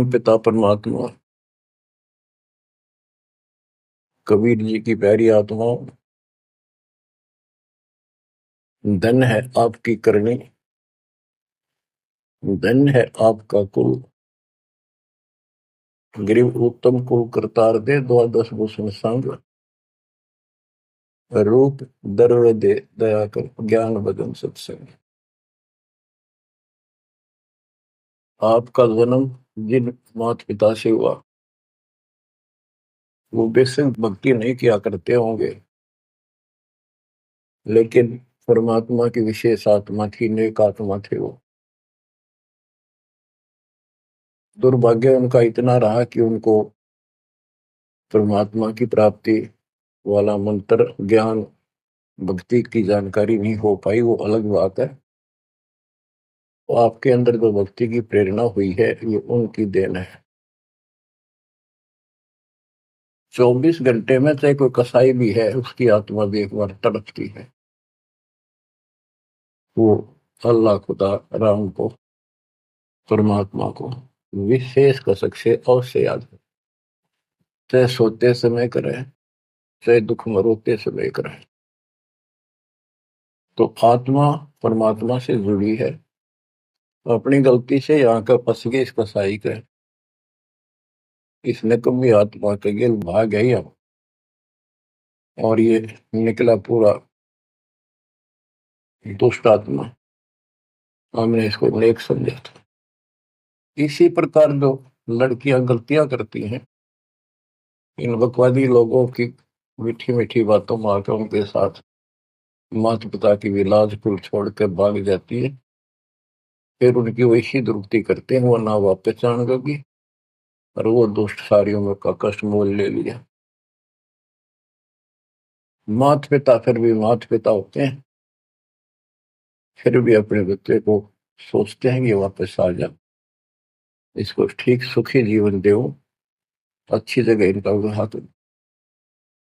परम पिता परमात्मा कबीर जी की प्यारी आत्माओं, धन है आपकी करनी, धन है आपका कुल, गरीब उत्तम कुल करतार दे, द्वादश भूषण संग, रूप दर्व दे दया कर, ज्ञान भजन सत्संग। आपका जन्म जिन माता पिता से हुआ वो बेशक भक्ति नहीं किया करते होंगे, लेकिन परमात्मा की विशेष आत्मा थी, नेक आत्मा थे वो। दुर्भाग्य उनका इतना रहा कि उनको परमात्मा की प्राप्ति वाला मंत्र, ज्ञान, भक्ति की जानकारी नहीं हो पाई, वो अलग बात है। तो आपके अंदर जो भक्ति की प्रेरणा हुई है ये उनकी देन है। 24 घंटे में चाहे कोई कसाई भी है, उसकी आत्मा भी एक बार तड़पती है, वो अल्लाह, खुदा, राम को, परमात्मा को विशेष कसक से अवश्य याद है। चाहे सोते समय करें, चाहे दुख में रोते समय करें। तो आत्मा परमात्मा से जुड़ी है। अपनी गलती से यहाँ का फंस गए इस कसाई के, इसने कभी आत्मा के गिल भाग गई अब, और ये निकला पूरा दुष्ट आत्मा। हमने इसको नेक समझा था। इसी प्रकार जो लड़कियां गलतियां करती हैं, इन बकवादी लोगों की मीठी मीठी बातों में आकर उनके साथ माता पिता की भी लाज कुल छोड़ कर भाग जाती है। फिर उनकी वैसी दुर्गति करते हैं, वो ना वापस जान होगी, और वो दुष्ट सारियों में का कष्ट मोल ले लिया। माता पिता फिर भी माता पिता होते हैं, फिर भी अपने बच्चे को सोचते हैं कि वापस आ जा, इसको ठीक सुखी जीवन दो, अच्छी जगह इनका विवाह करो।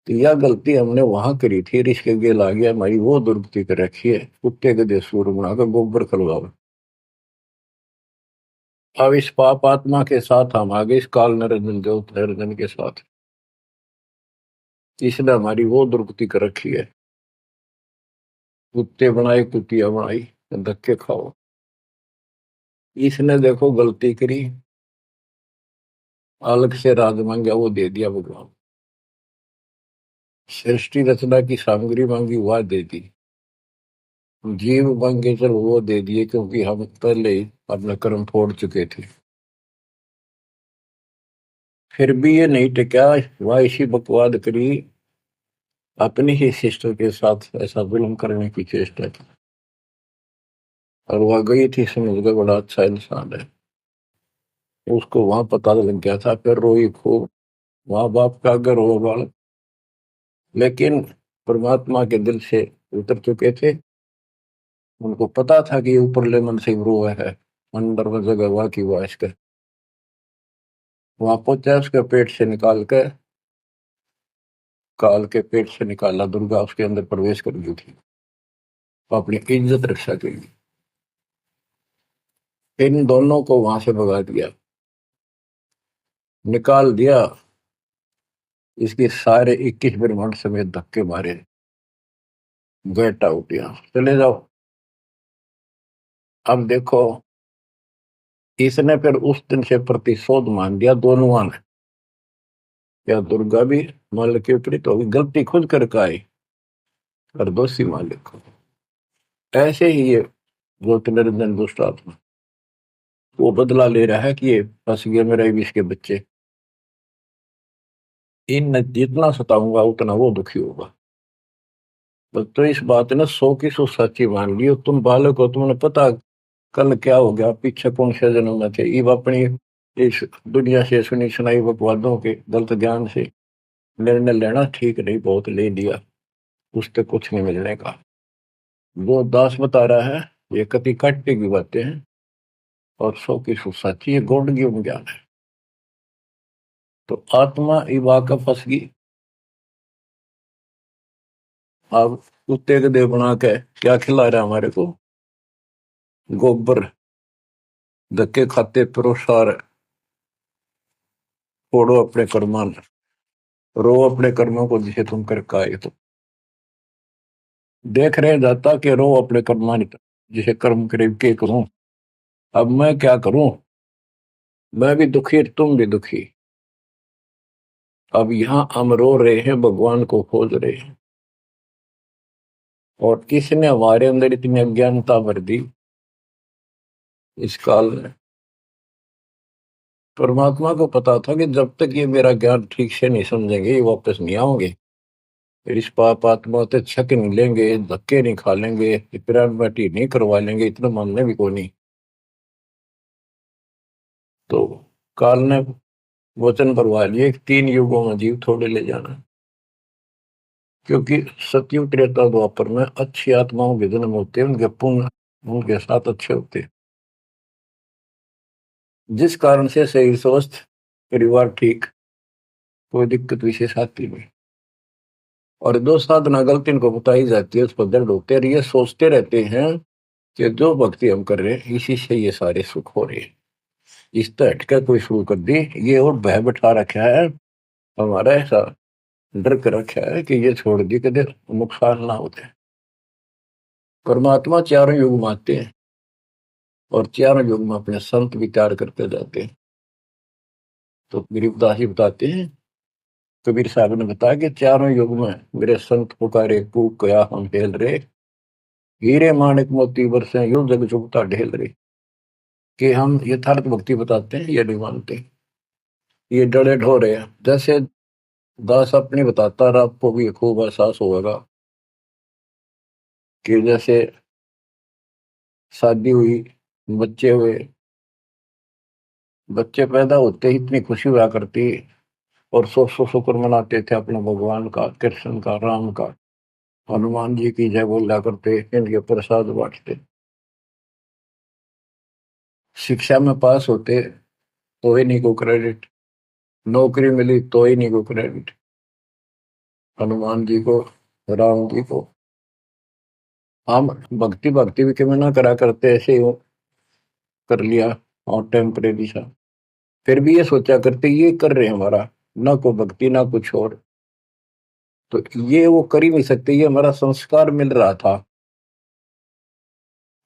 तो यह गलती हमने वहां करी थी, इसके गेल आ गया, हमारी वो दुर्गति कर रखी है, कुत्ते गधे सूर बनाकर गोबर खलवाओ। अब इस पाप आत्मा के साथ हम आगे इस काल निरंजन ज्योत निरंजन के साथ, इसने हमारी वो दुर्गति कर रखी है। कुत्ते बनाए, कुतिया बनाई, धक्के खाओ। इसने देखो गलती करी, अलग से राज मांगा, वो दे दिया भगवान। सृष्टि रचना की सामग्री मांगी, वह दे दी। जीव मांगे चल वो दे दिए, क्योंकि हम पहले ही अपने कर्म फोड़ चुके थे। फिर भी ये नहीं टिका, वह इसी बकवाद करी, अपनी ही सिस्टर के साथ ऐसा जुल्म करने की चेष्टा की। और वह गई थी, समझ गए बड़ा अच्छा इंसान है, उसको वहां पता लग गया था। फिर रोई खूब, माँ बाप का अगर हो बाल, लेकिन परमात्मा के दिल से उतर चुके थे। उनको पता था कि ऊपरले मन से रो है, अंदर में जगह हुआ की वाश कर, वहां पहुंचा, उसके पेट से निकाल कर, काल के पेट से निकाला, दुर्गा उसके अंदर प्रवेश कर गई थी, वो अपनी इज्जत रक्षा के लिए। इन दोनों को वहां से भगा दिया, निकाल दिया। इसके सारे 21 ब्रह्मांड समेत धक्के मारे, गेट आउट, यहाँ चले जाओ। अब देखो, इसने फिर उस दिन से प्रतिशोध मान लिया दोनों ने। या दुर्गा भी मालिक के विपरीत होगी, गलती खुद करके आई, और दोषी मालिक को। ऐसे ही ये ज्योतिर्निरंजन दुष्ट आत्मा वो बदला ले रहा है कि ये फंस गया मेरा विष के बच्चे, इन जितना सताऊंगा उतना वो दुखी होगा। तो इस बात ने 100 की 100 सच्ची मान ली। तुम बालक हो, तुमने पता कल क्या हो गया, पीछे कौन से जन्म में थे। इब अपनी इस दुनिया से सुनी सुनाई बकवादों के गलत ज्ञान से निर्णय लेना ठीक नहीं, बहुत ले लिया, उससे कुछ नहीं मिलने का। जो दास बता रहा है ये कति काटने की बातें हैं, और 100 की 100 सच्ची, ये गौड़ ज्ञान है। तो आत्मा इब आकर फंस गई। अब कुत्ते के देह बना के क्या खिला रहा है हमारे को, गोबर, धक्के खाते परोसा रहे, छोड़ो अपने कर्मान, रो अपने कर्मों को जिसे तुम कर काए हो। देख रहे जाता कि रो अपने कर्मान जिसे कर्म करे के करूं, अब मैं क्या करूं, मैं भी दुखी तुम भी दुखी। अब यहां हम रो रहे हैं, भगवान को खोज रहे हैं, और किसने हमारे अंदर इतनी अज्ञानता भर दी इस काल में। परमात्मा को पता था कि जब तक ये मेरा ज्ञान ठीक से नहीं समझेंगे ये वापस नहीं आओगे, फिर इस पाप आत्मा से छक नहीं लेंगे, धक्के नहीं खा लेंगे, पिरान बाटी नहीं करवा लेंगे, इतना मानने भी को नहीं। तो काल ने वचन करवा लिए 3 युगों में जीव थोड़े ले जाना, क्योंकि सतयुग त्रेता द्वापर में अच्छी आत्माओं के जन्म होते हैं, उनके पुण्य उनके साथ अच्छे होते हैं, जिस कारण से शरीर स्वस्थ, परिवार ठीक, कोई दिक्कत विशेष आती नहीं। और दो साधना गलती इनको बताई जाती है, उस पर दर्द होते हैं, और ये सोचते रहते हैं कि जो भक्ति हम कर रहे हैं इसी से ये सारे सुख हो रहे हैं, इस तरह हटकर कोई शुरू कर दी, ये और भय बैठा रखा है हमारा, ऐसा डर कर रखा है कि ये छोड़ दी कदे नुकसान ना होते। परमात्मा चारों युग में आते हैं और चारों युग में अपने संत विचार करते जाते हैं। तो गरीबदास जी बताते हैं, कबीर साहब ने बताया कि चारों युग में मेरे संत पुकारे कूक कया हम हेल रे, हीरे माणिक मोती बरसे यूं जग चुगता ढेल रे। कि हम यथार्थ भक्ति बताते हैं ये नहीं मानते, ये डरे ढो रहे हैं। जैसे दास अपनी बताता रहा, आपको भी खूब एहसास होगा कि जैसे शादी हुई, बच्चे हुए, बच्चे पैदा होते ही इतनी खुशी हुआ करती, और सौ सौ शुक्र मनाते थे अपने भगवान का, कृष्ण का, राम का, हनुमान जी की जय बोला करते, इनके प्रसाद बांटते। शिक्षा में पास होते तो ही नहीं को क्रेडिट, नौकरी मिली तो ही नहीं को क्रेडिट, हनुमान जी को, राम जी को। हम भक्ति भक्ति भी क्यों ना करा करते, ऐसे ही कर लिया और टेम्परेरी सा, फिर भी ये सोचा करते ये कर रहे हैं हमारा, ना को भक्ति ना कुछ और, तो ये वो कर ही नहीं सकते, ये हमारा संस्कार मिल रहा था,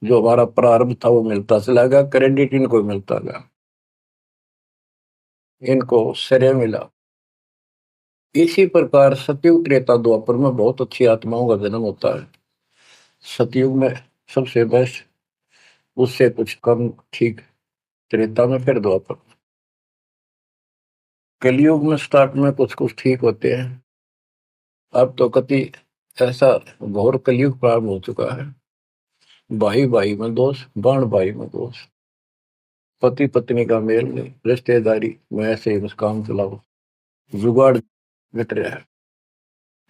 जो हमारा प्रारंभ था वो मिलता चला गया, क्रेडिट इनको मिलता गया, इनको श्रेय मिला। इसी प्रकार सतयुग त्रेता द्वापर में बहुत अच्छी आत्माओं का जन्म होता है। सतयुग में सबसे बेस्ट, उससे कुछ कम ठीक, त्रेता में, फिर द्वापर। कलयुग में स्टार्ट में कुछ कुछ ठीक होते हैं, अब तो कति ऐसा घोर कलयुग प्रारंभ हो चुका है। भाई भाई में दोष, बाण भाई में दोष, पति पत्नी का मेल नहीं, रिश्तेदारी में ऐसे ही बस काम चलाओ, जुगाड़ मिट रहा है।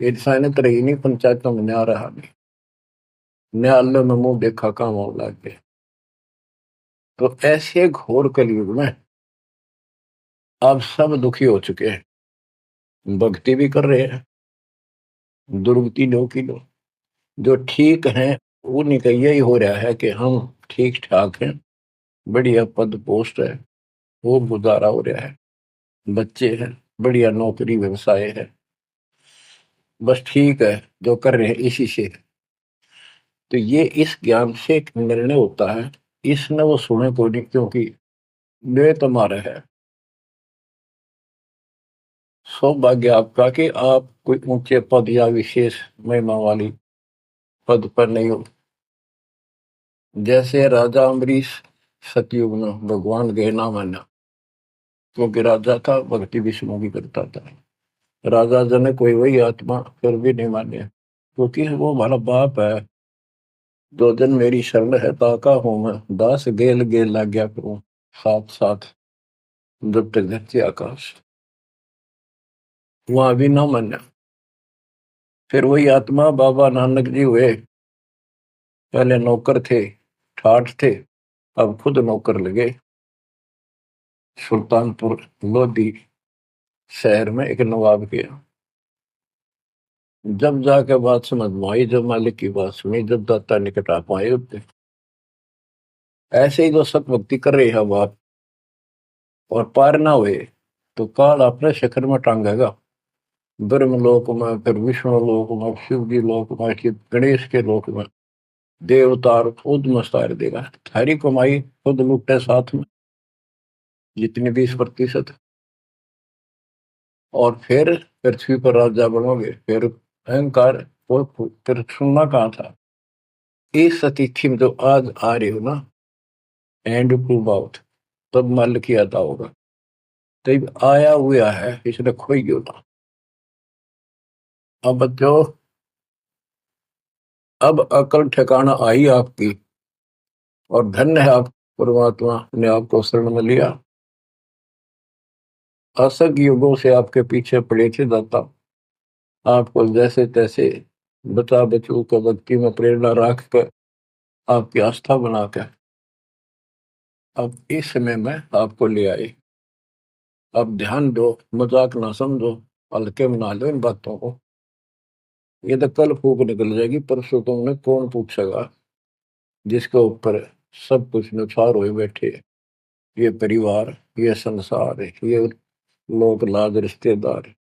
इंसानियत रही नहीं, पंचायतों में न्याय रहा नहीं, न्यायालय में मुंह देखा काम हो लग गए। तो ऐसे घोर कलयुग में अब सब दुखी हो चुके हैं, भक्ति भी कर रहे हैं, दुर्गति लो की लो, जो ठीक है उन्हीं का यही हो रहा है कि हम ठीक ठाक हैं, बढ़िया पद पोस्ट है, वो गुजारा हो रहा है, बच्चे हैं, बढ़िया नौकरी व्यवसाय है, बस ठीक है, जो कर रहे हैं इसी से। तो ये इस ज्ञान से एक निर्णय होता है, इसने वो सुने को नहीं, क्योंकि वे तुम्हारा है। सौभाग्य आपका कि आप कोई ऊंचे पद या विशेष महिमा वाली पद पर नहीं हो। जैसे राजा अम्बरीश सतयुग में भगवान गए ना माना, क्योंकि राजा था, भक्ति विष्णु की करता था, राजा जन कोई वही आत्मा, फिर भी नहीं माने, क्योंकि वो हमारा बाप है। दो जन मेरी शरण है ताका हूं मैं, दास गेल गेल लग गया करूं, साथ साथ जब तक धरती आकाश, वहां भी ना माना। फिर वही आत्मा बाबा नानक जी हुए, पहले नौकर थे, ठाठ थे, अब खुद नौकर लगे। सुल्तानपुर लोधी शहर में एक नवाब के, जब जाके बात समझ में आई, जब मालिक की बात सुनी, जब दाता निकट आ पाए उतने। ऐसे ही जो सत भक्ति कर रहे हैं बात और पार ना हुए, तो काल अपने शिखर में टांगेगा, ब्रह्म लोक में, फिर विष्णु लोक में, शिव जी लोक में, फिर गणेश के लोक में देवतार खुद मस्तार देगा। थारी कमाई खुद लुटे साथ में जितनी 20%, और फिर पृथ्वी पर राजा बनोगे। फिर अहंकार और फिर सुनना कहाँ था। इस अतिथि में जो आज आ रही हो ना, एंड टू बाउट, तब मल की अदा होगा। तब आया हुआ है, इसने खोई क्यों ना। अब बच्चों, अब अकल ठिकाना आई आपकी, और धन्य है आप, परमात्मा ने आपको शरण में लिया। असंख्य युगों से आपके पीछे पड़े थे दाता, आपको जैसे तैसे बचा बचू को भक्ति में प्रेरणा रख कर, आपकी आस्था बनाकर अब इस समय में आपको ले आए। अब ध्यान दो, मजाक ना समझो, हल्के में ना लो इन बातों को। ये तो कल फूक निकल जाएगी, परसों तुमने कौन पूछेगा, जिसके ऊपर सब कुछ नुसार हुए बैठे। ये परिवार, ये संसार, ये लोग लाज रिश्तेदार,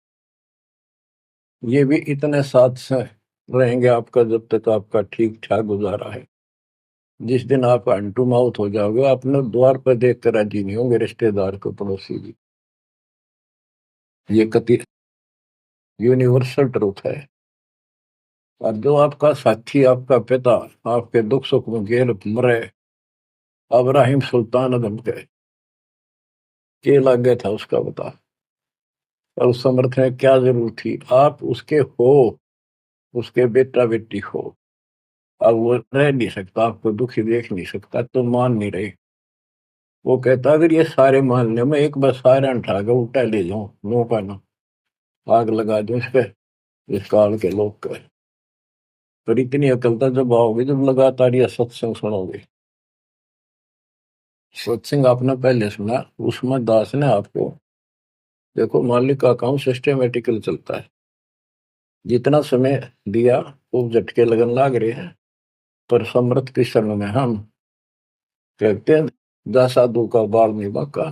ये भी इतने साथ से रहेंगे आपका जब तक आपका ठीक ठाक गुजारा है। जिस दिन आप अंटू माउथ हो जाओगे, अपने द्वार पर देख कर राजी नहीं होंगे रिश्तेदार को, पड़ोसी भी। ये कति यूनिवर्सल ट्रूथ है। और जो आपका साथी, आपका पिता, आपके दुख सुख में गेल मरे, अब्राहिम सुल्तान अदम के लागे था उसका बता। और उस समर्थ में क्या जरूरत थी, आप उसके हो, उसके बेटा बेटी हो। अब वो रह नहीं सकता, आपको दुखी देख नहीं सकता, तो मान नहीं रहे। वो कहता अगर ये सारे मान ले, मैं एक बार सारे उठा के उल्टा ले जाऊं, नो का नो, आग लगा दूं इस पे, इस काल के लोग का। पर इतनी अकलता जब आओगे, जब लगातार ये सत्संग सुनोगे। सत्संग आपने पहले सुना, उसमें दास ने आपको, देखो मालिक का काम सिस्टमेटिकल चलता है। जितना समय दिया वो झटके लगन लाग रहे हैं, पर समृद्ध के शरण में हम कहते हैं, जा साधु का बाल नहीं बांका।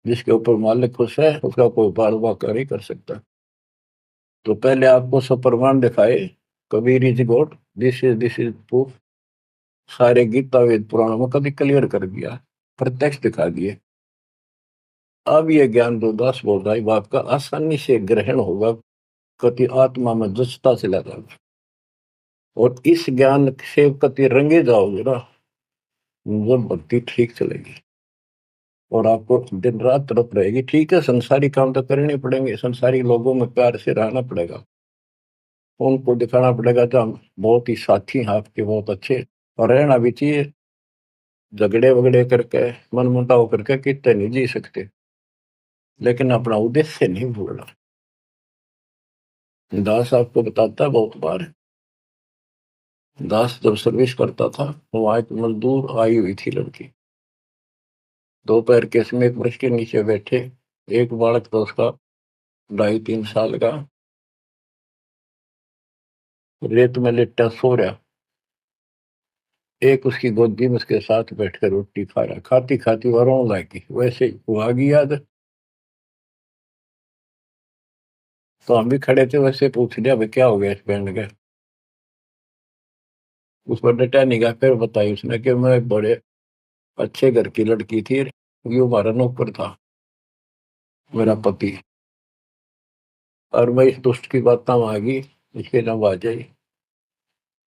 जिसके ऊपर मालिक खुश है, उसका कोई बाल बांका नहीं कर सकता। तो पहले आपको सब प्रमाण दिखाए, Kabir is God, this is proof. सारे गीता वेद पुराणों में कभी क्लियर कर दिया, प्रत्यक्ष दिखा दिए। अब ये ज्ञान जो दास बोल रहा है, वो आपका आसानी से ग्रहण होगा, कति आत्मा में जचता चला जाएगा। और इस ज्ञान से कति रंगे जाओगे ना, वो भक्ति ठीक चलेगी, और आपको दिन रात तरफ रहेगी। ठीक है, संसारी काम तो करने पड़ेंगे, संसारी लोगों में प्यार से रहना पड़ेगा, उनको दिखाना पड़ेगा तो हम बहुत ही साथी हैं आपके, बहुत अच्छे। और रहना भी चाहिए, झगड़े वगड़े करके, मन मुटाव करके कितने नहीं जी सकते, लेकिन अपना उद्देश्य नहीं भूलना। दास आपको बताता है बहुत बार, दास जब सर्विस करता था, वहां एक मजदूर आई हुई थी लड़की, दोपहर के समय एक वृक्ष के नीचे बैठे, एक बालक था उसका 2.5-3 साल का, रेत में लेटा सो रहा। एक उसकी गोदी में उसके साथ बैठकर रोटी खा रहा, खाती खाती वो रोने लगी। वैसे ही वो आ गई याद, तो हम भी खड़े थे, वैसे पूछ लिया भाई क्या हो गया इस बैंड का। उस पर डटा नहीं गया, फिर बताई उसने कि मैं एक बड़े अच्छे घर की लड़की थी, ये हमारा नौकर था, मेरा पति, और मैं इस दुष्ट की बात में आ गई, इसके नाम आ जाई।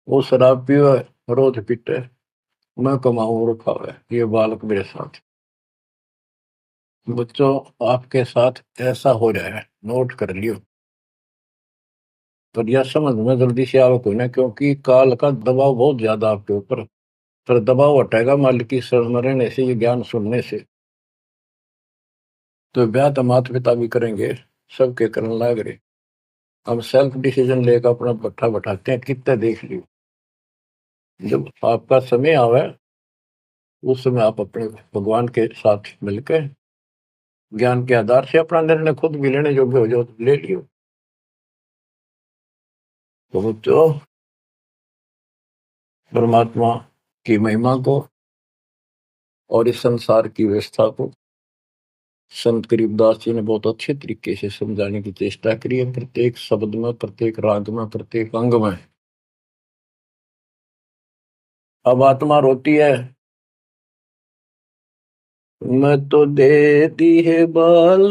वो शराब पियो, रोज पीटे, मैं कमाऊं और खावे, ये बालक मेरे साथ। बच्चों, आपके साथ ऐसा हो रहा है, नोट कर लियो। पर यह समझ में जल्दी से आओ कोई ना, क्योंकि काल का दबाव बहुत ज्यादा आपके ऊपर। पर दबाव हटेगा मालिक की शरण में रहने से, ये ज्ञान सुनने से। तो ब्याह तो माता पिता भी करेंगे, सबके करने लाग रहे। हम सेल्फ डिसीजन लेकर अपना पट्टा बैठाते हैं, कितने देख लियो। जब आपका समय आवे, उस समय आप अपने भगवान के साथ मिलकर ज्ञान के आधार से अपना निर्णय खुद भी लेने योग्य हो जाओ, तो ले लियो। तो बच्चों, परमात्मा की महिमा को और इस संसार की व्यवस्था को संत करीबदास जी ने बहुत अच्छे तरीके से समझाने की चेष्टा करी है, प्रत्येक शब्द में, प्रत्येक राग में, प्रत्येक अंग में। अब आत्मा रोती है, मैं तो दे दी है बाल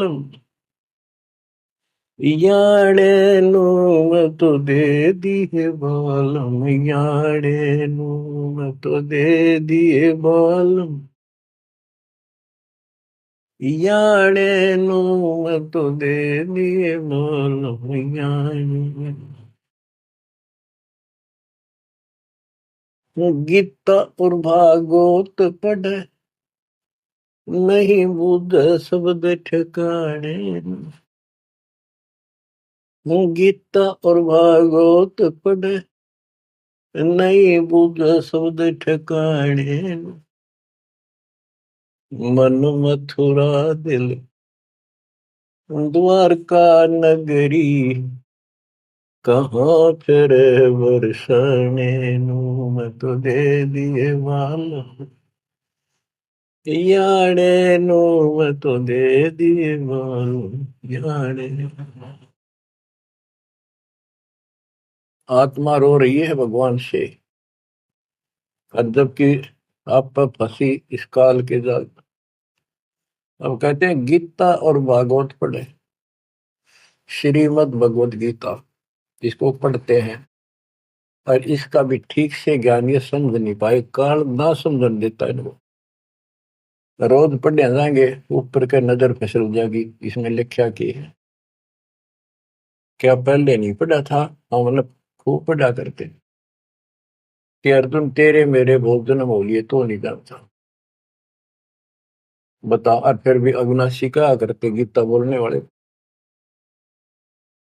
याड़े नु, मैं तो दे दी है बालम याड़े नु, मैं तो दे दिए बालम याड़े नु, मैं तो दे दिए बालम याड़े। गीता और भागवत पढ़े नहीं बुध शब्द ठिकाने, गीता और भागवत पढ़े नहीं बुध शब्द ठिकाने, मन मथुरा दिल द्वारका नगरी, कहाँ फिर बरसाने नू, मैं तो दे दिए माल याड़े नो, मैं तो दे दिए माल याड़े। आत्मा रो रही है भगवान से, और जबकि आप पर फंसी इस काल के जाल। अब कहते हैं गीता और भागवत पढ़े, श्रीमद् भगवत गीता इसको पढ़ते हैं और इसका भी ठीक से ज्ञान ये समझ नहीं पाए, काल ना समझ देता है इनको। रोज पढ़ने जाएंगे ऊपर के नजर फिसल जाएगी, इसमें लिखा की है क्या पहले नहीं पढ़ा था। हाँ मतलब खूब पढ़ा करते कि अर्जुन तेरे मेरे बहुत जन्म हो लिए तो नहीं जानता, बता। और फिर भी अविनाशी कहा करते गीता बोलने वाले,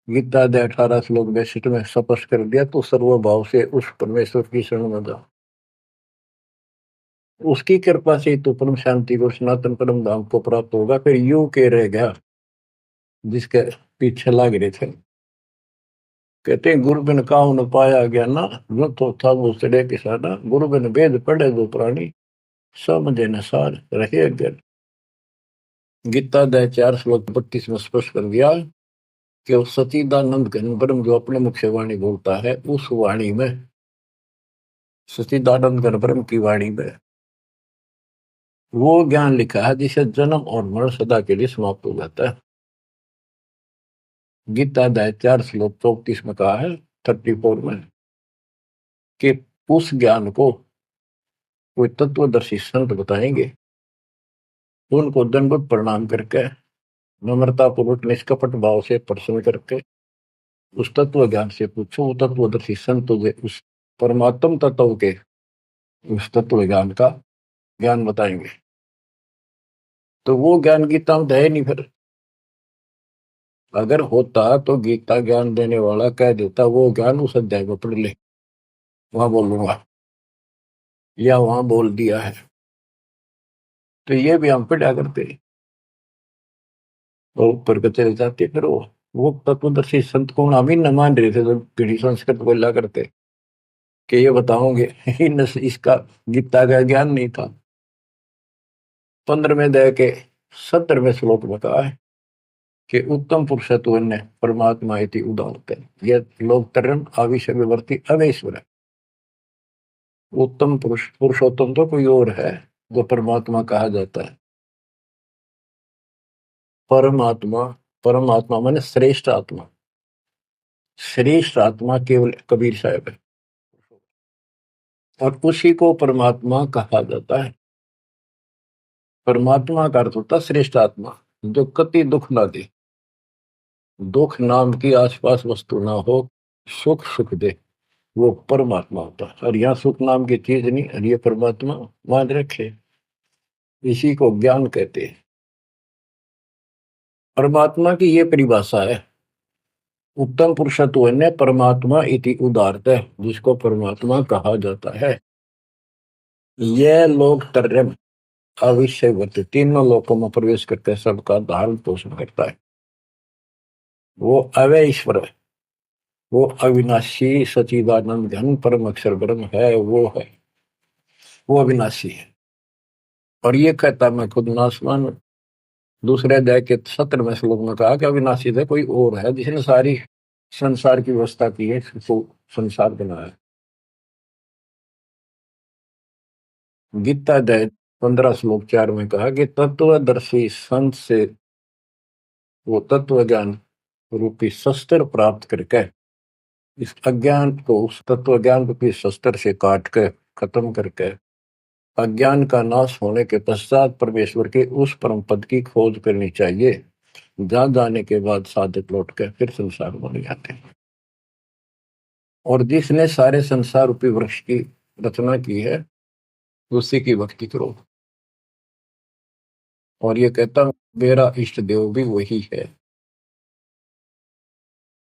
गीता दे 18 श्लोक 62 में स्पष्ट कर दिया, तो सर्वभाव से उस परमेश्वर की शरण में जा, उसकी कृपा से तो परम शांति को सनातन परम धाम को प्राप्त होगा। फिर यू के रह गया जिसके पीछे लग रहे थे। कहते हैं गुरु बिन काहू न पाया गया ना, जो तो था वो सड़े किसाना, गुरु बिन वेद पढ़े जो प्राणी, समझे न सार रहे अज्ञान। गीता अध्याय 4 श्लोक 32 में स्पष्ट कर दिया कि वो सचिदानंद घन ब्रह्म जो अपने मुख से वाणी बोलता है, उस वाणी में, सचिदानंद घन ब्रह्म की वाणी में वो ज्ञान लिखा है जिसे जन्म और मरण सदा के लिए समाप्त हो जाता है। गीता अध्याय 4 श्लोक 34 में कहा है, 34 में, कि उस ज्ञान को कोई तत्वदर्शी संत बताएंगे, उनको दंडवत प्रणाम करके नम्रता पूर्वक निष्कपट भाव से प्रश्न करके उस तत्व ज्ञान से पूछो। वो तत्वदर्शी संत उस परमात्म तत्व के उस तत्व ज्ञान का ज्ञान बताएंगे। तो वो ज्ञान गीता में है नहीं। फिर अगर होता तो गीता ज्ञान देने वाला कह देता वो ज्ञान उस अध्याय में पढ़ ले, वहां बोल लूंगा, या वहां बोल दिया है। तो ये भी हम पढ़ा करते और ऊपर के चले जाते। फिर वो तत्वदर्शी संत को हम ही न मान रहे थे, तो पीढ़ी संस्कृत बोला करते कि ये बताओगे इन इसका गीता का ज्ञान नहीं था। 15वें अध्याय के 17वें श्लोक में कहा है कि उत्तम पुरुषत्व ने परमात्मा इति उदाहरते, ये लोग तरन आविष्य विवर्ती अवेश्वर है। उत्तम पुरुष पुरुषोत्तम तो कोई और है जो परमात्मा कहा जाता है। परमात्मा, परमात्मा माने श्रेष्ठ आत्मा, श्रेष्ठ आत्मा केवल कबीर साहब है, और उसी को परमात्मा कहा जाता है। परमात्मा का अर्थ होता श्रेष्ठ आत्मा, जो कति दुख ना दे, दुख नाम की आसपास वस्तु ना हो, सुख सुख दे, वो परमात्मा होता है। और यहाँ सुख नाम की चीज नहीं, और ये परमात्मा मान रखे, इसी को ज्ञान कहते हैं। परमात्मा की ये परिभाषा है, उत्तम पुरुषत्व ने परमात्मा इति उदारत है, जिसको परमात्मा कहा जाता है। यह लोग तरम अविषयवत, तीनों लोकों में प्रवेश करके सबका धारण पोषण करता है। वो अवय ईश्वर है, वो अविनाशी सचिदानंद घन परम अक्षर ब्रह्म है, वो है, वो अविनाशी है। और ये कहता मैं खुद नासवान दूसरे अध्याय के 17वें श्लोक में कहा कि अविनाशी है कोई और है जिसने सारी संसार की व्यवस्था की है, इसको संसार बनाया। गीता अध्याय 15 श्लोक 4 में कहा कि तत्वदर्शी संत से वो तत्व ज्ञान रूपी शस्त्र प्राप्त करके इस अज्ञान को उस तत्व ज्ञान रूपी शस्त्र से काट कर खत्म करके अज्ञान का नाश होने के पश्चात परमेश्वर के उस परम पद की खोज करनी चाहिए, जहां जाने के बाद साधक लौट कर फिर संसार बन जाते हैं। और जिसने सारे संसार रूपी वृक्ष की रचना की है उसी की भक्ति करो। और ये कहता मेरा इष्ट देव भी वही है।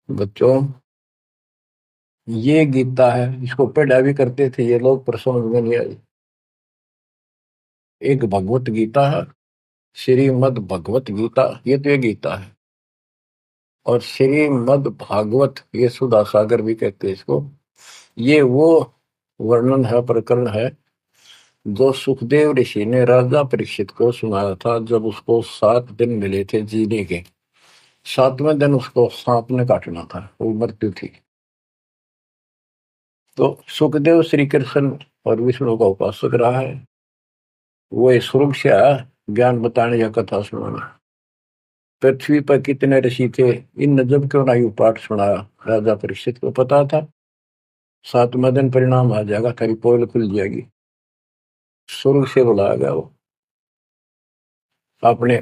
बच्चों, ये गीता है, इसको पढ़ा भी करते थे ये लोग, पर समझ में नहीं आई। एक भगवत गीता है, श्रीमद् भगवत गीता, ये तो ये गीता है। और श्रीमद् भागवत, ये सुधा सागर भी कहते हैं इसको। ये वो वर्णन है, प्रकरण है जो सुखदेव ऋषि ने राजा परीक्षित को सुनाया था जब उसको 7 दिन मिले थे जीने के। 7वें दिन उसको सांप ने काटना था, वो मृत्यु थी। तो सुखदेव श्री कृष्ण और विष्णु का उपासक रहा है। वो इस स्वरूप से आया ज्ञान बताने या कथा सुनाने। पृथ्वी पर कितने ऋषि थे, इन जब क्यों नहीं पाठ सुनाया। राजा परीक्षित को पता था 7वें दिन परिणाम आ जाएगा, तेरी पोल खुल जाएगी। शुरू से बुलाया गया वो अपने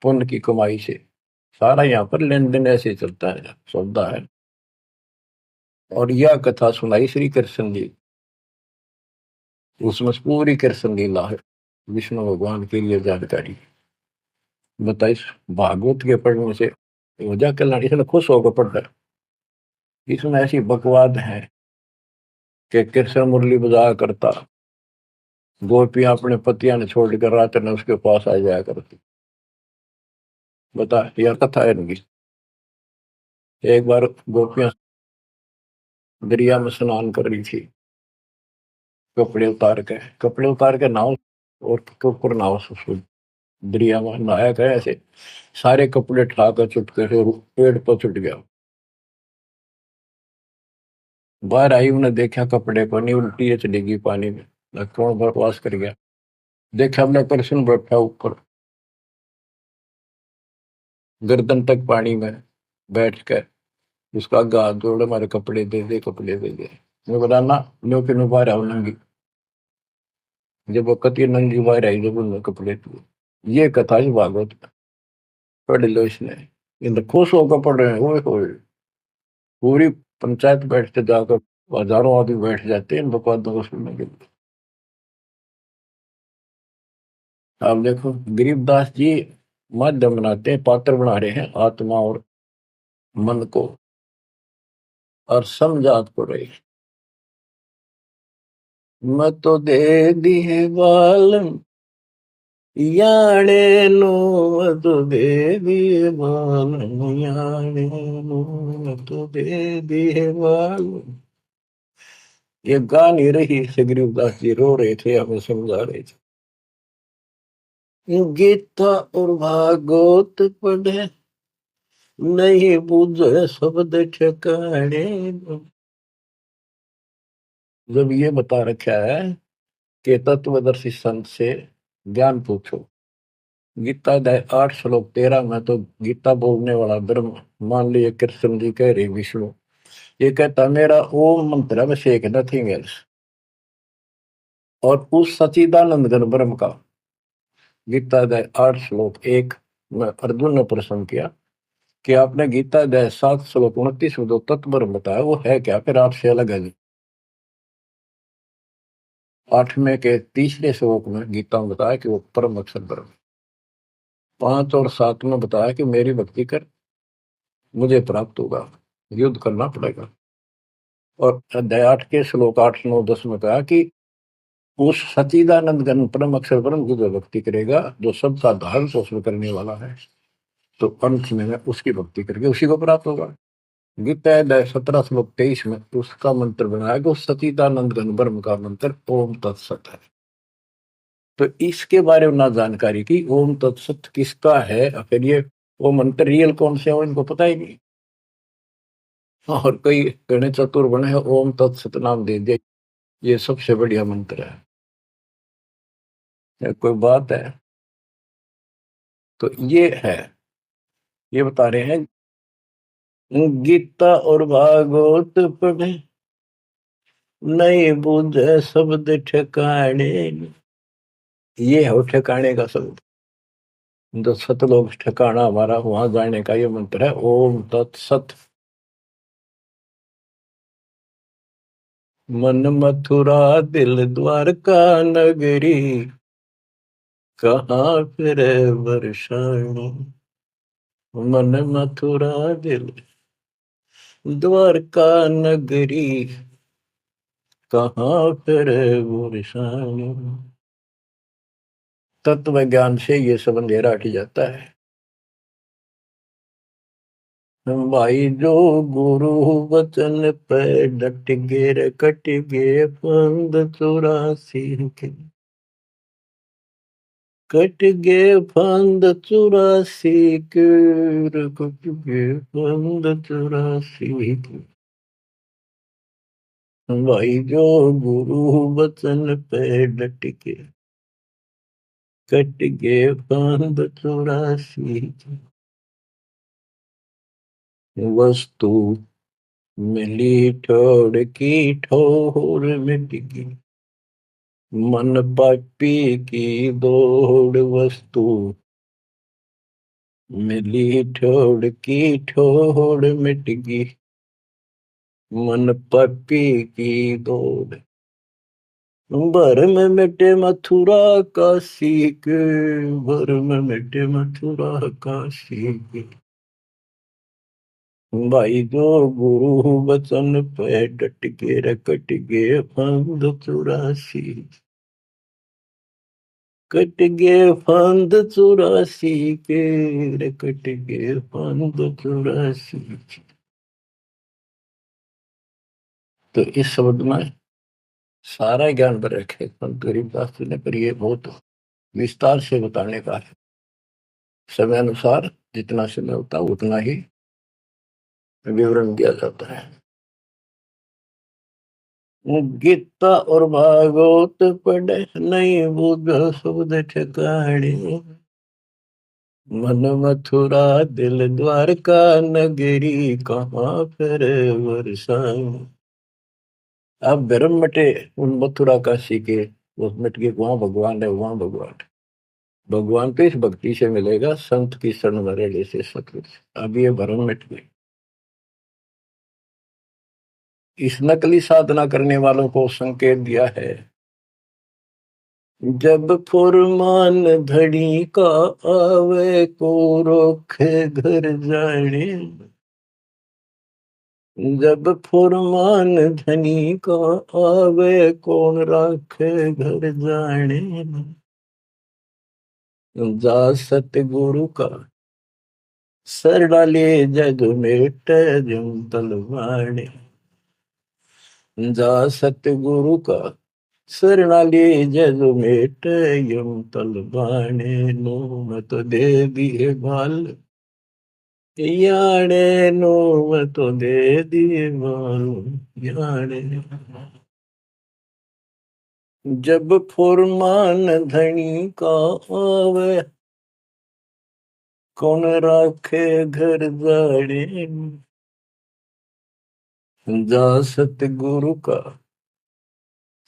पुण्य की कमाई से। सारा यहाँ पर लेन देन ऐसे चलता है, सौदा है। और यह कथा सुनाई श्री कृष्ण जी, उसमें पूरी कृष्ण लीला है, विष्णु भगवान के लिए जानकारी बताइए। भागवत के पढ़ने से वजह कल्याण, इसने खुश होकर पढ़ता है। इसमें ऐसी बकवाद है कि कृष्ण मुरली बजाया करता, गोपियां अपने पतियां ने छोड़कर रात में उसके पास आ जाया करती। बता, यह कथा है इनकी। एक बार गोपियां दरिया में स्नान कर रही थी, कपड़े उतार के नाव और के ऊपर नाव उसको दरिया में नहाया गया। ऐसे सारे कपड़े उठाकर चुटके से पेड़ पर छुट गया। बाहर आई, उन्हें देखा कपड़े को नहीं, उल्टी है चली गई पानी में, कौन बकवास कर गया। देखा हमने कृष्ण बैठा ऊपर गर्दन तक पानी में बैठ कर, उसका हाथ जोड़े, हमारे कपड़े दे दे, कपड़े दे दे। मैं बोला ना, लो कि मैं बाहर आऊ नंगी। जब वो कति नंगी बाहर आई, जब उन्होंने कपड़े दिए। ये कथा ही भागवत में, पढ़ लो इसने। इन खुश होकर पढ़ रहे हैं, ओए पूरी पंचायत बैठते जाकर, हजारों आदमी बैठ जाते हैं इन बकवादों को सुनने के लिए। आप देखो गरीबदास जी माध्यम बनाते हैं, पात्र बना रहे हैं आत्मा और मन को, और समझात को रही। मैं तो दे दी है बालम याने नो, मैं तो दे दी है बालम याने नो, मैं तो दे दी है बालम। ये गा नहीं रही से, गरीबदास जी रो रहे थे, हमें समझा रहे थे। गीता और भागवत पढ़े नहीं बुझे शब्द ठिकाने। जब ये बता रखा है कि तत्वदर्शी संत से ज्ञान पूछो, गीता अध्याय 8 श्लोक 13 में तो गीता बोलने वाला ब्रह्म, मान लीजिए कृष्ण जी कह रहे विष्णु, ये कहता मेरा ओम मंत्र है, बस एक, नथिंग एल्स। और उस सचिदानंद घन ब्रह्म का गीता अध्याय 8 श्लोक 1 में अर्जुन ने प्रश्न किया कि आपने गीता अध्याय 7 श्लोक 29 में जो तत्व ब्रह्म बताया वो है क्या, फिर आपसे अलग है। 8वें के तीसरे श्लोक में गीता में बताया कि वो परम अक्षर ब्रह्म। 5 और 7 में बताया कि मेरी भक्ति कर, मुझे प्राप्त होगा, युद्ध करना पड़ेगा। और अध्याय 8 के श्लोक 8 9 10 में कहा कि उस सच्चिदानंद घन परम अक्षर ब्रह्म की जो भक्ति करेगा, जो सबका धारण पोषण करने वाला है, तो अंत में उसकी भक्ति करके उसी को प्राप्त होगा। गीता अध्याय 17 श्लोक 23 में उसका मंत्र बनाया कि उस सच्चिदानंद घन ब्रह्म का मंत्र ओम तत्सत है। तो इसके बारे में ना जानकारी की, ओम तत्सत किसका है, फिर ये वो मंत्र रियल कौन से हो इनको पता ही नहीं। और कई गणे चतुर बने हैं, ओम तत्सत नाम दे दिया, ये सबसे बढ़िया मंत्र है। ये कोई बात है? तो ये है, ये बता रहे हैं, गीता और भागवत पढ़े नहीं बूझे शब्द ठिकाने, ये है वो ठिकाने का शब्द। जो सतलोक ठिकाना हमारा, वहां जाने का ये मंत्र है, ओम तत्सत। मन मथुरा दिल द्वारका नगरी, कहाँ फिर वर्षाणी। मन मथुरा दिल द्वारका नगरी, कहाँ फिर वर्षाणी। तत्व ज्ञान से ये सब अंधेरा हट जाता है। भाई जो गुरु वचन पे डट गे रे, कट गे फंद 84 के, कट गे फंद 84 के, कट गे फंद 84 के। भाई जो गुरु वचन पे डट के, कट गे फंद 84 के। वस्तु मिली ठोड़ की ठोर मिट गई, मन पापी की दौड़। वस्तु मिली ठोड़ की ठोड़ मिट गई, मन पापी की दौड़। भर में मिटे मथुरा काशी के, भर में मिटे मथुरा काशी के। भाई जो गुरु वचन पे डट के रकट गे फंद 84, कट गे फंद 84 के रे, कट गे फंद 84। तो इस शब्द में सारा ज्ञान पर रखे संत गरीबदास जी ने, पर ये बहुत विस्तार से बताने का है। समय अनुसार जितना समय होता है उतना ही विवरण दिया जाता है। गीता और भागवत पढ़े नहीं बुझ शब्द ठिकाने, मन मथुरा दिल द्वारका नगरी, कहाँ फिर वर्षाएं। अब भ्रम मिटे उन मथुरा काशी के, वो मिट के वहां भगवान है, वहां भगवान है। भगवान तो इस भक्ति से मिलेगा, संत की शरण में रहने से, सतगुरु से। अब ये भ्रम मिट गए। इस नकली साधना करने वालों को संकेत दिया है, जब फुरमान धनी का आवे को रोखे घर जाने। जब फुरमान धनी का आवे कौन राखे घर जाने। जा सतगुरु का सर डाले जग मेट जुम तलवाने। जा सतगुरु का शरणाली जग मेट युम तलवाने। नो मत दे दिए बाल याने, नो मत दे दिए बाल याने। जब फुरमान धनी का आवे कौन राखे घर जाड़े। जा सतगुरु का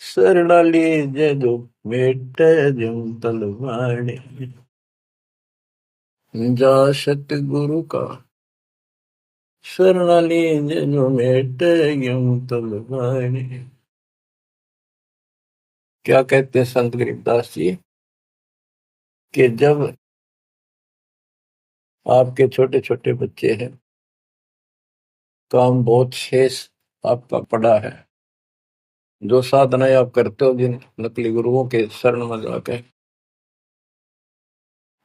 शरणाली जदो मेट जुम तलवाने। जा सतगुरु का शरणाली जदो मेट जुम तलवाने। क्या कहते हैं संत गरीबदास जी, कि जब आपके छोटे छोटे बच्चे हैं, काम बहुत शेष आपका पड़ा है, जो साधनाएं आप करते हो जिन नकली गुरुओं के शरण में जाके,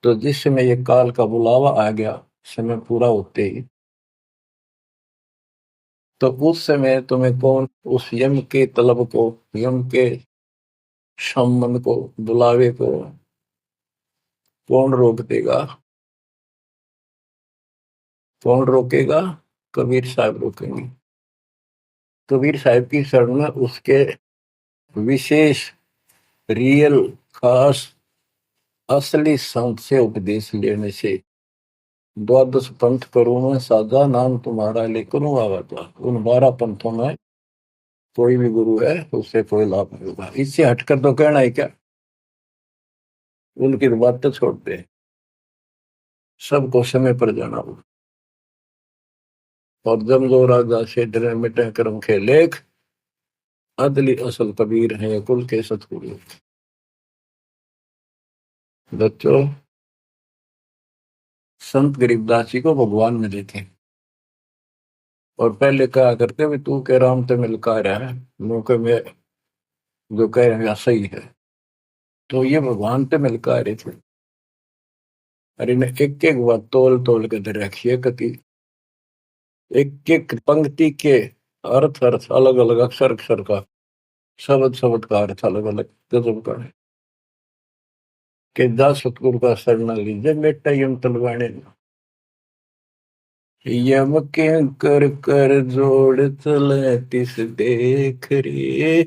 तो जिस समय ये काल का बुलावा आ गया, समय पूरा होते ही, तो उस समय तुम्हें कौन उस यम के तलब को, यम के सम्मन को, बुलावे को कौन रोक देगा? कौन रोकेगा? कबीर साहब रोकेंगे। कबीर साहब की शरण में उसके विशेष, रियल, खास, असली संत से उपदेश लेने से, द्वादश पंथ करूं मैं साधा, नाम तुम्हारा लेकर आवा था। उन 12 पंथों में कोई भी गुरु है उससे कोई लाभ नहीं होगा। इससे हटकर तो कहना है क्या? उनकी बातें छोड़ते हैं। सबको समय पर जाना हो। और जम जो राजा से डरे मिटे कर्म के लेख, अदली असल कबीर है कुल के सतगुरु। बच्चों, संत गरीबदास जी को भगवान मिले थे और पहले कहा करते भी तू के राम ते मिलका रहा है, मुंह में जो कह रहे सही है। तो ये भगवान ते मिलका रहे थे। अरे ने एक एक बात तोल तोल के दे रखी है कति। एक एक पंक्ति के अर्थ अर्थ अलग अलग, अक्षर अक्षर का, शब्द शब्द का अर्थ अलग अलग गजब का है। कि जा सतगुरु का शरण लीजिए बेटा यम तलवाने, यम के कर कर जोड़ चले तिस देख रे,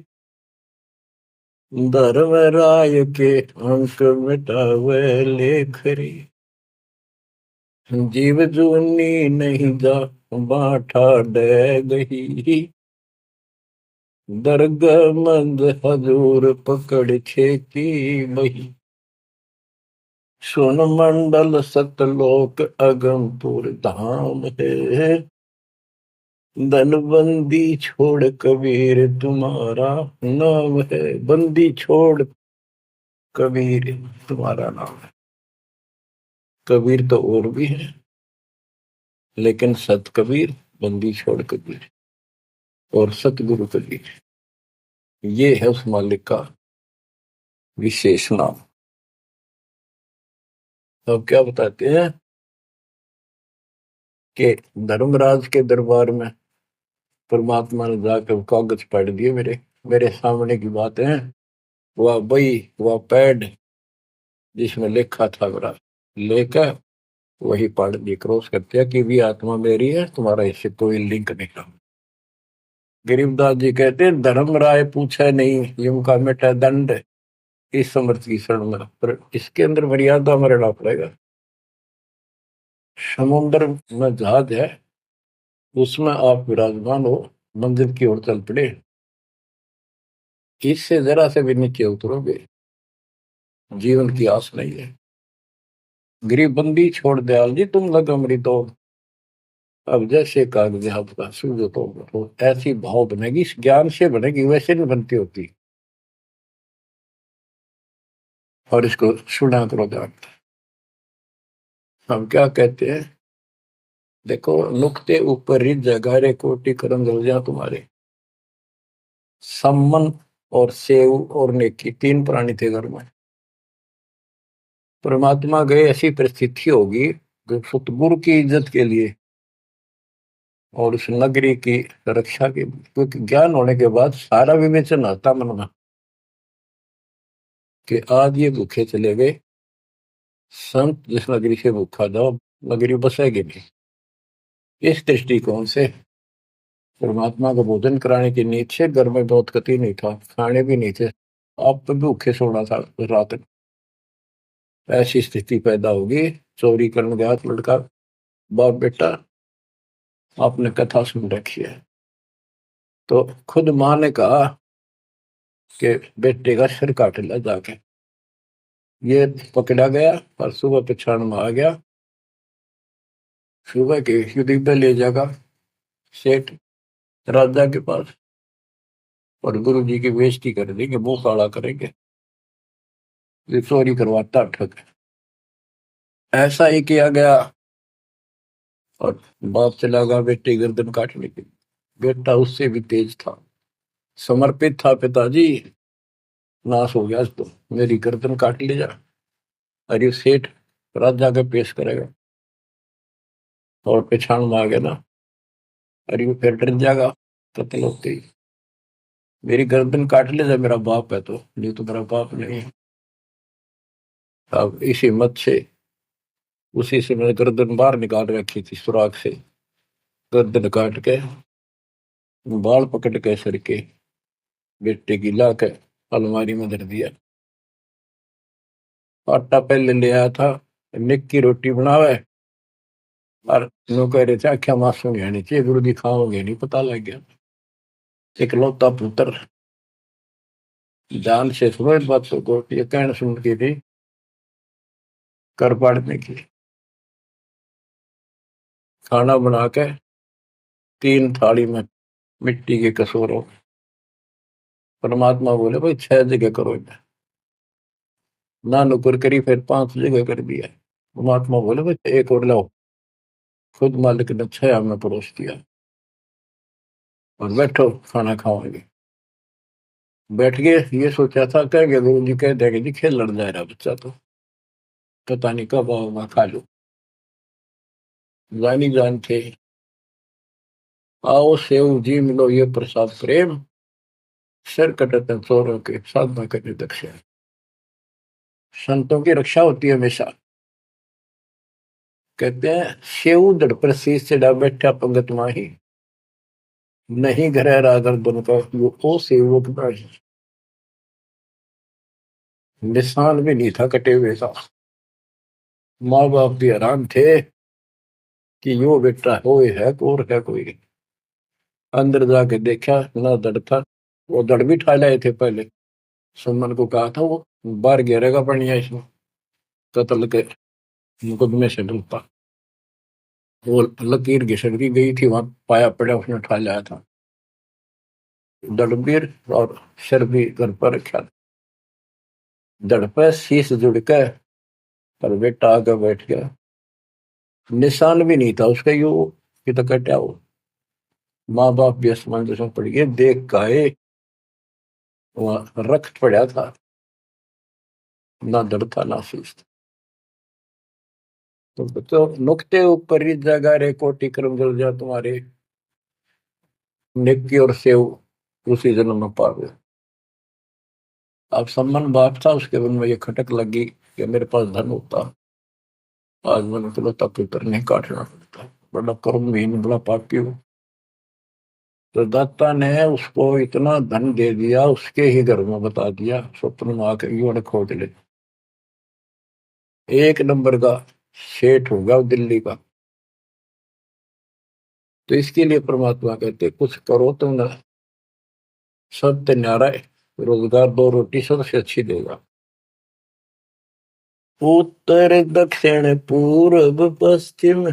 धर्म राय के अंक मिटावे लेख रे, जीव जूनी नहीं जा बाठा डे गही, दर्ग मंद हजूर पकड़ खेती बही, सुन मंडल सतलोक अगमपुर धाम है, धनबंदी छोड़ कबीर तुम्हारा नाम है। बंदी छोड़ कबीर तुम्हारा नाम है। कबीर तो और भी है, लेकिन सत कबीर, बंदी छोड़ कबीर और सतगुरु कबीर, ये है उस मालिक का विशेष नाम। अब क्या बताते हैं कि धर्मराज के दरबार में परमात्मा ने जाकर कागज पढ़ दिए, मेरे मेरे सामने की बात है। वह बई, वह पैड जिसमें लिखा था मेरा, लेकर वही पढ़ दी, क्रॉस करते हैं कि भी आत्मा मेरी है, तुम्हारा इससे कोई लिंक नहीं था। गरीबदास जी कहते हैं धर्म राय पूछे नहीं, युम का मिटा दंड, इस समर्थ की शरण में। पर इसके अंदर मर्यादा में रहना पड़ेगा। समुद्र में जहाज है, उसमें आप विराजमान हो, मंजिल की ओर चल पड़े, इससे जरा से भी नीचे उतरोगे, जीवन की आस नहीं है। गरीबबंदी छोड़ दयाल जी तुम लगा मेरी दौड़, अब जैसे कागज आपका सूझो तो ऐसी भाव बनेगी, इस ज्ञान से बनेगी, वैसे नहीं बनती होती। और इसको सुना करो ध्यान। हम क्या कहते हैं, देखो नुक्ते ऊपर रिज जगारे कोटि करम रोजा तुम्हारे। सम्मन और सेव और नेकी, 3 प्राणी थे घर में। परमात्मा गए, ऐसी परिस्थिति होगी जो सतगुरु की इज्जत के लिए और उस नगरी की रक्षा के, क्योंकि ज्ञान होने के बाद सारा विवेचन आता मन में कि आज ये भूखे चले गए, संत जिस नगरी से भूखा जाओ नगरी बसेगी नहीं। इस दृष्टिकोण से परमात्मा को भोजन कराने की नींद से घर में बहुत कति नहीं था, खाने भी नहीं थे, आप तो भूखे सोना था रात। ऐसी स्थिति पैदा होगी। चोरी करने गया लड़का, बाप बेटा, आपने कथा सुन रखी है। तो खुद माँ ने कहा कि बेटे का सिर काट लिया जाके। ये पकड़ा गया और सुबह पछाड़ में आ गया। सुबह के युद्ध पे ले जाएगा सेठ राजा के पास और गुरु जी की बेइज्जती कर देंगे, मुंह काला करेंगे, ये चोरी करवाता ठग। ऐसा ही किया गया और बाप चला गया बेटे गर्दन काटने के। बेटा उससे भी तेज था, समर्पित था, पिताजी नाश हो गया तो मेरी गर्दन काट ले जा। अरे सेठ राजा के पेश करेगा और पिछाड़ में आ गया ना, अरे फिर डर जाएगा कत्ल होते ही। मेरी गर्दन काट ले जब मेरा बाप है तो, नहीं तो मेरा बाप नहीं है। अब इस हिम्मत से उसी से मैंने गर्दन बाहर निकाल रखी थी सुराख से, गर्दन काट के बाल पकड़ के सर के बेटे की ला के अलमारी में धर दिया। आटा पहले ले आया था, निक की रोटी बनावे और नो कह रहे थे आख्या मासूम नहीं चाहिए गुरु जी, खाओगे नहीं, पता लग गया। इकलौता पुत्र, ध्यान से सुनो इस बातों को, ये कहना सुन की थी कर पाड़ने की। खाना बना के 3 थाली में मिट्टी के कसूरों, परमात्मा बोले भाई 6 जगह करो इन्हें। ना नुकर करी, फिर 5 जगह कर दिया। परमात्मा बोले भाई एक और लाओ, खुद मालिक ने 6 में परोस दिया और बैठो खाना खाओगे। बैठ गए, ये सोचा था कहेंगे गुरु जी, कह देंगे जी खेल लड़ जा रहा बच्चा तो, पता नहीं कब आओ मैं खा लू। जानी जान थे, आओ सेव जी मिलो ये प्रसाद प्रेम, सिर कटते चोरों के साधना करने दक्षिण। संतों की रक्षा होती है हमेशा। कहते हैं सेव दड़ पर शीश चढ़ा बैठा पंगत माही, नहीं घर रागर बन का वो सेवक नहीं। निशान भी नहीं था कटे हुए का। माँ बाप भी हैरान थे कि यो बेटा हो है और है कोई। अंदर जाके देखा ना दड़ था, वो दड़ भी ठा लाए थे पहले। सुमन को कहा था वो बाहर गिरेगा बढ़िया इसमें, कत्ल के मुकदमे से डूबता। वो लकीर घिसट की गई थी, वहां पाया पड़ा उसने उठा लाया था। दड़बीर और सिर भी घर पर रखा था। दड़ पे शीश जुड़ के पर बेटा आगे बैठ गया। निशान भी नहीं था उसका, यू कि तो कटा हो। माँ बाप भी असमंजस में पड़ गए, देख गाये वहां रक्त पड़ा था, ना दड़ था ना शीश था। तो नुक्ते ऊपर ही जगह रे कोटि कर्म जल जा तुम्हारे, नेकी और सेव उसी जन्म में पावे। अब सम्मान बाप था, उसके मन में ये खटक लगी कि मेरे पास धन होता, आज मैंने चलो पुत्र नहीं काटना पड़ता, बड़ा कर्महीन बड़ा पापी हूँ। तो दत्ता ने उसको इतना धन दे दिया, उसके ही घर में बता दिया, स्वप्न में आकर युवा खोज ले, 1 नंबर का सेठ होगा दिल्ली का। तो इसके लिए परमात्मा कहते कुछ करो तो ना, सत्य न्यारा है, रोजगार 2 रोटी सबसे अच्छी देगा। उत्तर दक्षिण पूर्व पश्चिम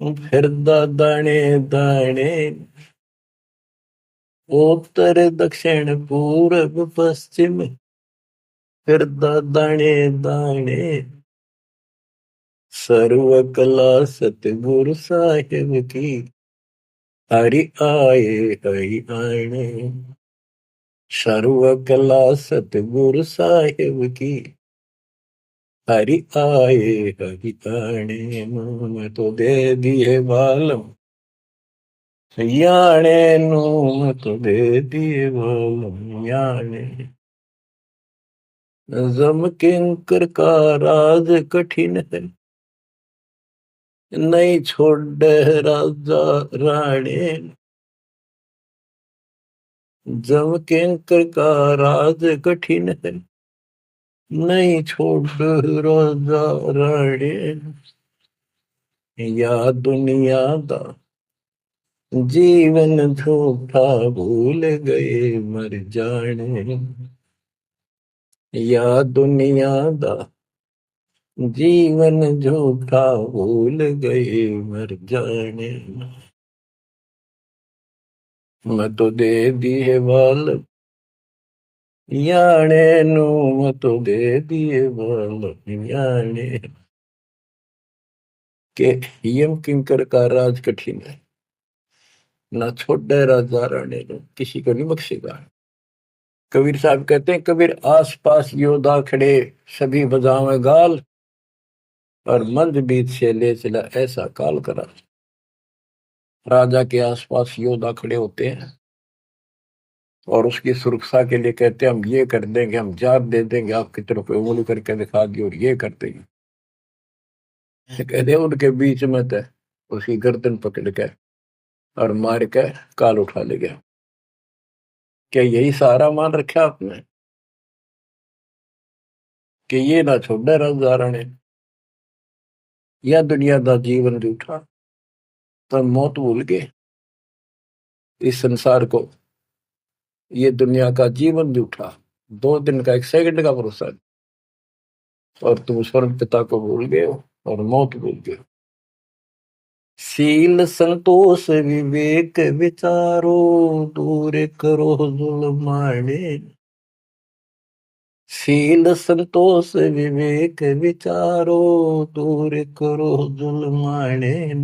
फिर दाने दाने, उत्तर दक्षिण पूर्व पश्चिम फिर दाने दाने, सर्व कला सतगुरु साहिब की, हरि आए हरि आने। सर्व कला सतगुरु साहिब की, हरि आए हरि आने। मैं तो दे दिए बालम याने नू, मैं तो दे दिए बालम याने। जम किंकर का राज कठिन है, नहीं छोड़ राजा राणे। जम किंकर का राज कठिन है, नहीं छोड़ राजा राणे। या दुनिया दा जीवन झूठा भूल गए मर जाने, या दुनिया दा जीवन झूठा भूल गए मर जाने। मैं तो दे दिए बाल याने नू, मैं तो दे दिए बाल याने। के यम किंकर का राज कठिन है, ना छोड़े राजा राणे ने, किसी को नहीं बख्शेगा। कबीर साहब कहते हैं कबीर आस पास योद्धा खड़े सभी बजावे गाल, और मंद बीत से ले चला ऐसा काल करा। राजा के आसपास योद्धा खड़े होते हैं, और उसकी सुरक्षा के लिए कहते हैं हम ये कर देंगे, हम जात दे देंगे, आपकी तरफ उंगली करके दिखा दी और ये कर देंगे। कहते हैं उनके बीच में थे, उसकी गर्दन पकड़ के और मार के काल उठा ले गया। क्या यही सहारा मान रखा आपने कि ये ना छोड़े रंजारा ने, या दुनिया का जीवन रूठा तो मौत भूल गए इस संसार को, ये दुनिया का जीवन रूठा 2 दिन का 1 सेकंड का भरोसा नहीं। और तुम स्वर्ग पिता को भूल गए हो और मौत भूल गए हो। शील संतोष विवेक विचारो, दूर करो जुल्माने। शील संतोष विवेक विचारो, दूर करो जुल्माने।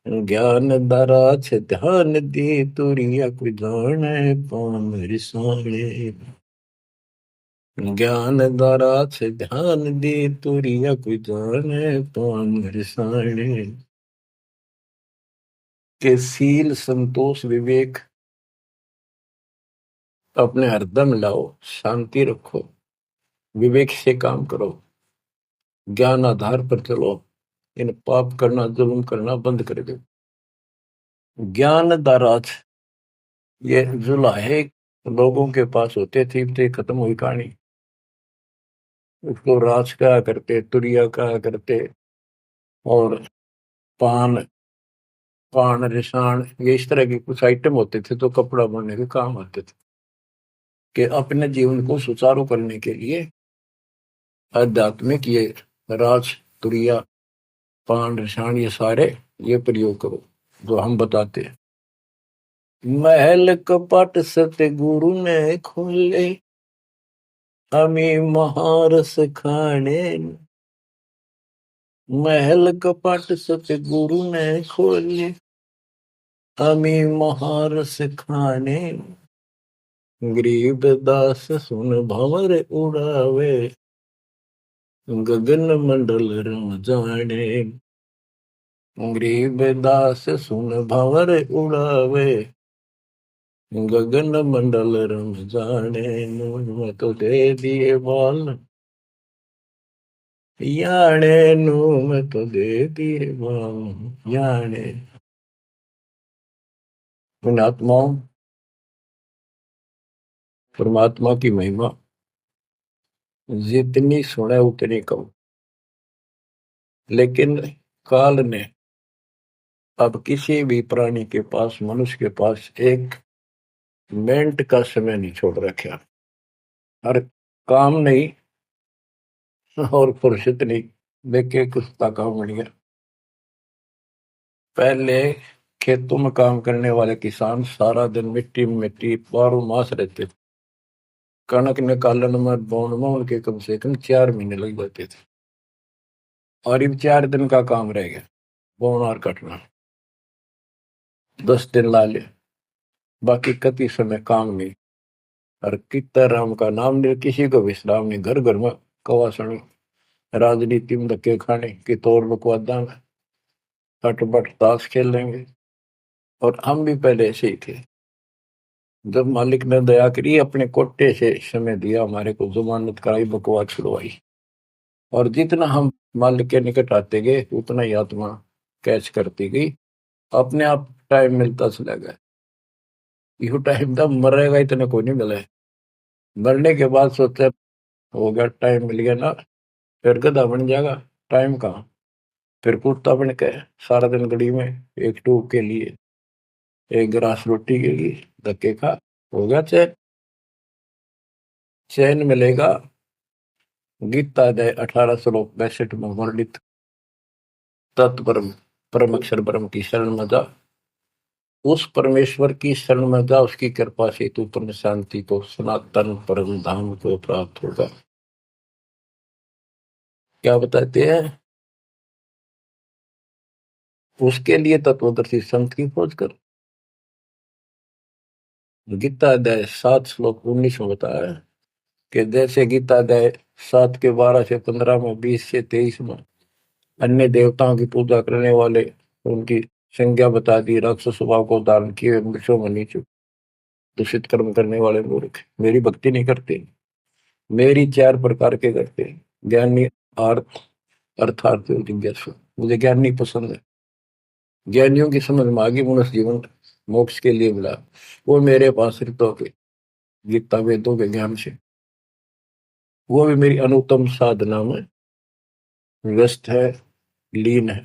ज्ञान दरा छ ध्यान दे, तुरिया कोई जाने पाम रिसाणे। ज्ञान दरा छ ध्यान दे, तुरिया कोई जाने पाम रिसाणे। के शील संतोष विवेक अपने हरदम लाओ, शांति रखो, विवेक से काम करो, ज्ञान आधार पर चलो, इन पाप करना जुल्म करना बंद कर दो। ज्ञान दाराज ये जुलाहे लोगों के पास होते थे, खत्म हुई कहानी। उसको राज कहा करते, तुरिया कहा करते, और पान पान रिसाण, ये इस तरह के कुछ आइटम होते थे तो कपड़ा बनने के काम आते थे। कि अपने जीवन को सुचारू करने के लिए आध्यात्मिक ये राज तुरिया पान रिसाण ये सारे ये प्रयोग करो जो हम बताते हैं। महल कपट सतगुरु ने खोले, हमें महारस खाने। महल कपट सतगुरु ने खोले, हमें महारस खाने। गरीब दास सुन भंवर उड़ावे, गगन मंडल रम जाने। गरीब दास सुन भंवर उड़ावे, गगन मंडल रम जाने। मैं तो दे दिए बाल याने नू, मैं तो दे दिए बाल याने। उन आत्माओं परमात्मा की महिमा जितनी सुने उतनी कम। लेकिन काल ने अब किसी भी प्राणी के पास, मनुष्य के पास 1 मिनट का समय नहीं छोड़ रखा। हर काम नहीं और फुर्सत नहीं, देखे कुत्ता काम बन गया। पहले खेतों में काम करने वाले किसान सारा दिन मिट्टी में मिट्टी 12 मास रहते थे। कणक निकालन में बोन में उनके कम से कम 4 महीने लग जाते थे, और अब 4 दिन का काम रह गया बोन और कटना, 10 दिन ला ले, बाकी कति समय काम नहीं। और कितना राम का नाम नहीं, किसी को विश्राम नहीं, घर घर में कवासण, राजनीति में धक्के खाने की तौर बकवादा में हटबट ताश खेल लेंगे। और हम भी पहले ऐसे ही थे। जब मालिक ने दया करी, अपने कोटे से समय दिया हमारे को, जमानत कराई, बकवास छुड़वाई, और जितना हम मालिक के निकट आते गए उतना ही आत्मा कैच करती गई, अपने आप टाइम मिलता चला गया। यू टाइम तब मरेगा इतने को नहीं मिला है। मरने के बाद सोचा हो गया, टाइम मिल गया ना, फिर गधा बन जाएगा, टाइम कहाँ। फिर कुत्ता बन के सारा दिन गली में एक टूक के लिए, एक गिलास रोटी के लिए धक्के खा, हो गया चैन। चैन मिलेगा गीता अध्याय 18 श्लोक 62 में वर्णित, तत्परम परम अक्षर ब्रह्म की शरण में जा, उस परमेश्वर की शरण में जा, उसकी कृपा से तू परम शांति को, सनातन परम धाम को प्राप्त होगा। क्या बताते हैं, उसके लिए तत्वदर्शी संत की खोज कर। गीता अध्याय 7 श्लोक 19 में बताया है कि जैसे गीता अध्याय 7 के 12 से 15 में, 20 से 23 में अन्य देवताओं की पूजा करने वाले उनकी संज्ञा बता दी, राक्षस स्वभाव को धारण किए वृक्षों में नीचे दूषित कर्म करने वाले मूर्ख मेरी भक्ति नहीं करते। मेरी 4 प्रकार के करते हैं, ज्ञानी, अर्थ, अर्थार्थ और जिज्ञासु। मुझे ज्ञान नहीं पसंद है। ज्ञानियों की समझ में आ गई मनुष्य जीवन मोक्ष के लिए मिला, वो मेरे पास ऋतों के गीता वेदों के ज्ञान से, वो भी मेरी अनुत्तम साधना में व्यस्त है, लीन है।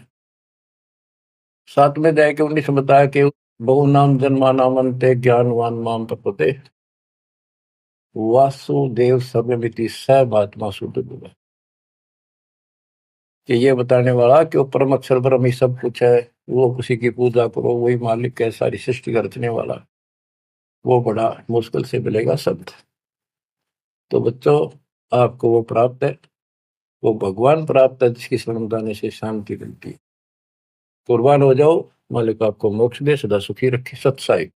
साथ में जाए के 19 बताया कि बहु नाम जन्मा नाम अंते ज्ञानवान माम प्रपते वासुदेव सर्वमिति स बात्मा शुद्ध बुआ। कि ये बताने वाला कि वो परम अक्षर ब्रह्म ही सब कुछ है, वो किसी की पूजा करो, वही मालिक है, सारी सृष्टि का रचने वाला, वो बड़ा मुश्किल से मिलेगा शब्द। तो बच्चों, आपको वो प्राप्त है, वो भगवान प्राप्त है जिसकी शरण जाने से शांति मिलती है। कुर्बान हो जाओ, मालिक आपको मोक्ष दे, सदा सुखी रखे। सत्साई।